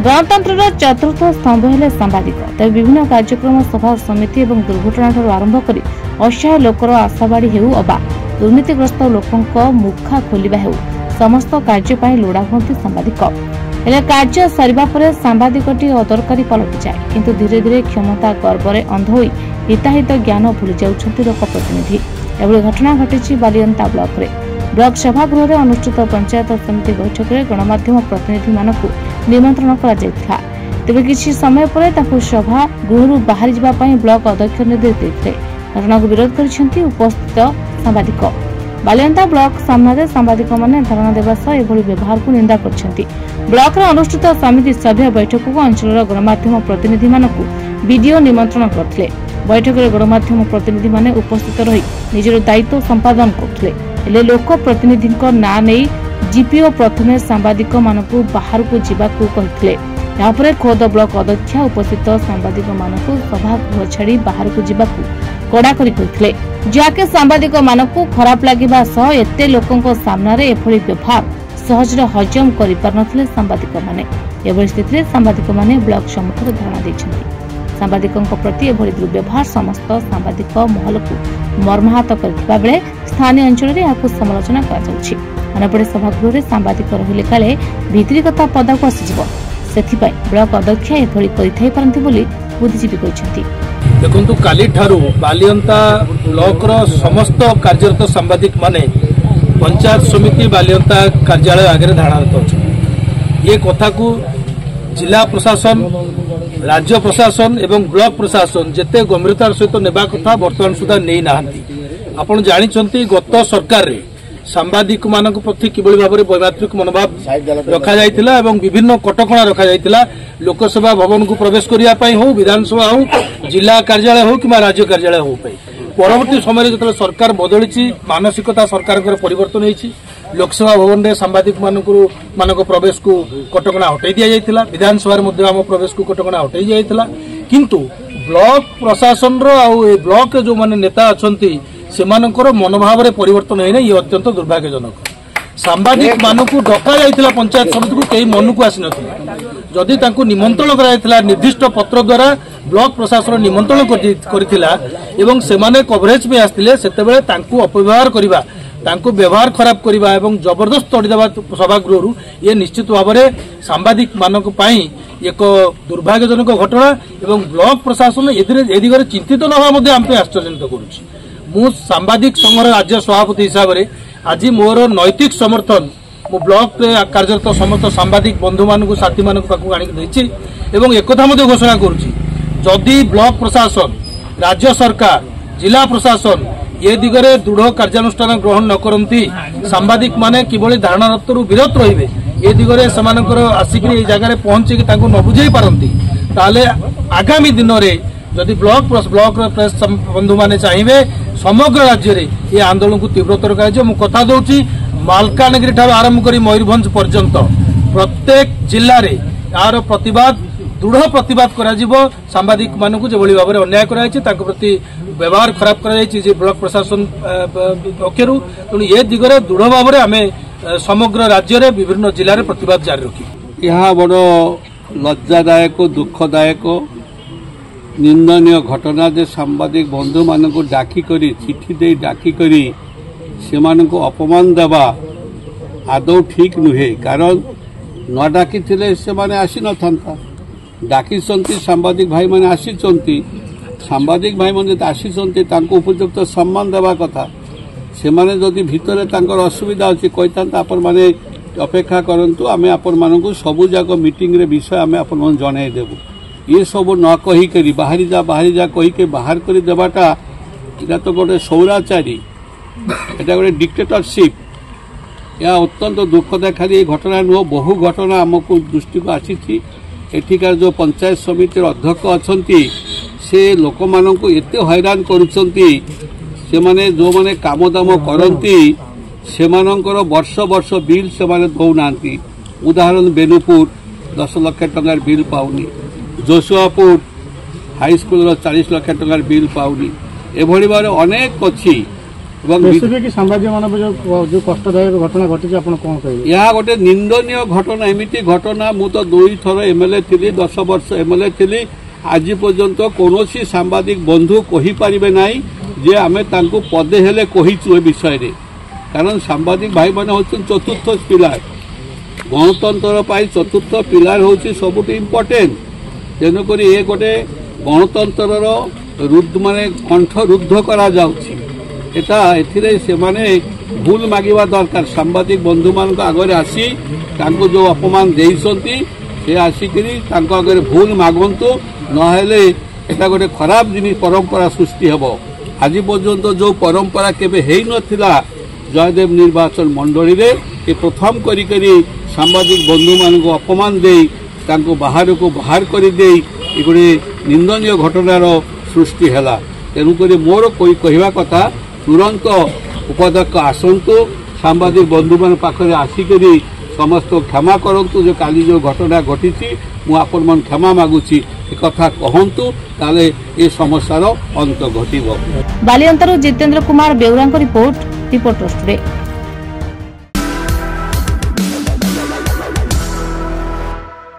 गणतंत्र चतुर्थ स्तंभ हेले सांबादिक। तेज विभिन्न कार्यक्रम सभा समिति और दुर्घटना आरंभ कर असहाय लोकर आशावाड़ी हेउ अबा दुर्नीतिग्रस्त लोकों मुखा खोलिबा हेउ समस्त कार्य लोड़ा हुंती सांबादिक। हेले कार्य सरिबा परे सांबादिकटी अदरकारी पलटि जाए, किंतु धीरे धीरे क्षमता गर्वरे अंध होई हिताहित ज्ञान भूली जाउछंती लोकप्रतिनिधि। एभली घटना घटिछि बालियंता ब्लॉक रे। ब्लॉक सभागृह अनुष्ठित पंचायत समिति बैठक में गणमाध्यम प्रतिनिधि मानकु निमंत्रण करा जायथिला। तेबे किछि समय परे ताकु सभा गृहरु बाहरी जिबा पई ब्लॉक अध्यक्ष निर्देश देथिले। घटना को विरोध करिसेंती उपस्थित सांबादिक। बालियंता ब्लॉक सामने सांबादिक माने धारणा देबा सह एभली व्यवहार को निंदा करछंती। ब्लॉक रे अनुष्ठित समिति सभ्य बैठक को अंचल गणमाध्यम प्रतिनिधि मानकु वीडियो निमंत्रण करथिले। बैठक में गणमाध्यम प्रतिनिधि माने उपस्थित रही निजर दायित्व संपादन करथिले। हेले लोक प्रतिनिधि ना नहीं जीपीओ प्रथमे सांबादिक मानकु बाहर को जीवाकू कहिथिले। यहाँ पर खोद ब्लॉक अध्यक्ष उपस्थित सांबादिक मानकु सभागृह छाड़ी बाहर को जीवाकू कड़ाकड़ी कहिथिले, जाके सांबादिक मानकु खराब लागिबा सह एते लोकंको सामनारे एभली व्यवहार सहजरे हजम करि पारनथिले सांबादिक माने। एभली स्थितिरे सांबादिक माने ब्लॉक सम्मुखरे धारणा दैछन्ति। सांबादिकों प्रति एभली दुर्व्यवहार समस्त सांबादिक महल को मर्माहत करथिबा बेले स्थानीय अंचल में यहाँ समालोचना करपटे सभागृह में सांबादिक रहिले काले भित्री कथा पदा को आसीजिव, सेथिपाई ब्लॉक अध्यक्ष एभली करिथाई पारंती बोली बुद्धिजीवी कहिसेंती। देखंतु काली ठारू बालियंता ब्लॉक रो समस्त कार्यरत सांबादिक माने पंचायत समिति बालियंता कार्यालय आगे धारणारत अछि। ये कथा को जिला प्रशासन, राज्य प्रशासन एवं ब्लॉक प्रशासन जेते गंभीरतार सहित नेबा कथा वर्तमान सुधा नै नाहंती। आपण जानिछंती गत सरकार रे सांबादिक मानक प्रति किबळी भाबरे वैमात्रिक मनोभाव रखा जायतिला एवं विभिन्न कटकणा रखा जायतिला। लोकसभा भवन को प्रवेश करिया पई हो, विधानसभा हो, जिला कार्यालय हो कि राज्य कार्यालय हो पई। परवर्ती समय जतले सरकार बदलिछि, मानसिकता सरकार कर परिवर्तन होईछि। लोकसभा भवन रे सांबादिक मानक प्रवेश को कटकणा हटाई दिया जायतिला, विधानसभा मध्ये आम प्रवेश को कटकणा हटाई दिया जायतिला। किंतु ब्लॉक प्रशासन रो आ ब्लॉक जो माने नेता अछंती सेमानकर मनोभाव रे परिवर्तन होइने ये अत्यंत दुर्भाग्यजनक। सांबादिक मानकु डका जायतिला पंचायत समिति को केही मन को आसी नथिला। जदि तांको निमंत्रण करा जायतिला निर्दिष्ट पत्र द्वारा ब्लॉक प्रशासन निमंत्रण करथिला एवं सेमाने कवरेज में आस्तिले सेतेबेले तांको अपव्यवहार करिबा, तांको व्यवहार खराब करिबा एवं जबरदस्त तोड़ी देबा सभागृह रु ये निश्चित भाव में सांबादिक मानक पई एक दुर्भाग्यजनक घटना एवं ब्लॉक प्रशासन ए दिगरे चिंतित नवा मध्ये आम आश्चर्यजनक करूछि। मु सांबादिक संघर राज्य सभापति हिसाब से आज मोर नैतिक समर्थन मु ब्लॉक कार्यरत समस्त सांबादिक बंधु मानक साथी मानक पाखु आनिक देछि एवं एकथा मध्ये घोषणा करूछि, जदि ब्लॉक प्रशासन, राज्य सरकार, जिला प्रशासन ये दिगरे दृढ़ कार्यानुष्ठान ग्रहण न करंती, सांबादिक माने किबळी धारणारतरु विरत रहिबे, ए दिगरे समानकर आसिक ए जगह पहुंची तांको न बुझाई पारंती, ताले आगामी दिन रे जदि ब्लॉक प्रेस बंधु माने चाहिए समग्र राज्य रे ये आंदोलन को तीव्रतर कर कथा दूची मालकानगिरी ठार आरंभ कर मयूरभंज पर्यंत प्रत्येक जिले में यार प्रतिवाद दृढ़ प्रतिवाद करा सांबादिक मानक जो भाव में अन्याय कर प्रति व्यवहार खराब कर ब्लॉक प्रशासन पक्षर तेणु ये दिगरे दृढ़ भाव में आम समग्र राज्य में विभिन्न जिले में प्रतिवाद जारी रखी। यह बड़ लज्जादायक दुखदायक निंदनीय घटना जे सांबादिक बंधु मान को डाकिक चिठी दे डाकिक से अपमान देवा आदौ ठीक नुहे, कारण न डाकी से माने आसी न था। डाकी सांबादिक भाई माने आसी, सांबादिक भाई माने आसी उपयुक्त सम्मान देवा कथा। से माने जदि भितर तांकर असुविधा अच्छी कहता आपण माने अपेक्षा करंतु, आमे आपण मानकु सबु जाक मीटिंग रे विषय आमे आपण मन जणाई देबु। ये सब न कही करी बाहरी जा कही के बाहर कर देवाटा इटा तो गोटे सौराचारी, एटा गोटे डिक्टेटरशिप। या अत्यंत दुखदायक खाली ये घटना नुह, बहु घटना आमको दृष्टि को आसी। एठिकार जो पंचायत समिति अध्यक्ष अच्छा से लोक मानू एते हैरान करुछंती, से माने जो माने काम दाम करती से वर्ष वर्ष बिल से माने दौनांती। उदाहरण बेनुपुर 10 लाख टंकार बिल पाउनी, जोशुआपुर हाईस्कूल 40 लाख टंकार बिल पाउनी, एभली भाव अनेक अच्छी साम्बादिक मान जो कष्टदायक घटना घटी आप कौन कहे यह गोटे निंदनीय घटना एमती घटना मु तो 2 थर एमएलए थी 10 वर्ष एमएलए थी आज पर्यंत कौन सांबादिक बंधु कहीपर ना जे आम पदे हेले कहीचु ए विषय रे कारण सांबादिक भाई मैंने हूँ चतुर्थ पिलार गणतंत्र चतुर्थ पिलार हूँ सबुठ इम्पोर्टेंट तेणुक ये गोटे गणतंत्र माने कंठ रुद्ध करा जाउछि एटा एथिरे से माने भूल मागिबा दरकार सांबादिक बंधु मान आगे आसी तांको जो अपमान देइसंती से आसिकरी तांको आगे भूल मागंतु नहेले एटा गोटे खराब जिनिस परंपरा सृष्टि हेबो आज पर्यंत जो परंपरा केबे हेई नथिला जयदेव निर्वाचन मंडली रे ए प्रथम करी करी सांबादिक बंधु मान को अपमान देई तांको बाहर को बाहर करी देई ए गोटे निंदनीय घटनार सृष्टि हैला तेणुक मोर कोई कहवा कथा तुरंत उपाध्यक्ष आसतु सांबादिक बंधु मान पाखे आसिकरी समस्त क्षमा करंतु जो काली जो घटना घटी मुझे क्षमा मागुची कथा कहतु ताले ये समस्यार अंत घटिबो। बालियंतारू Jitendra Kumar Beura report reporters today.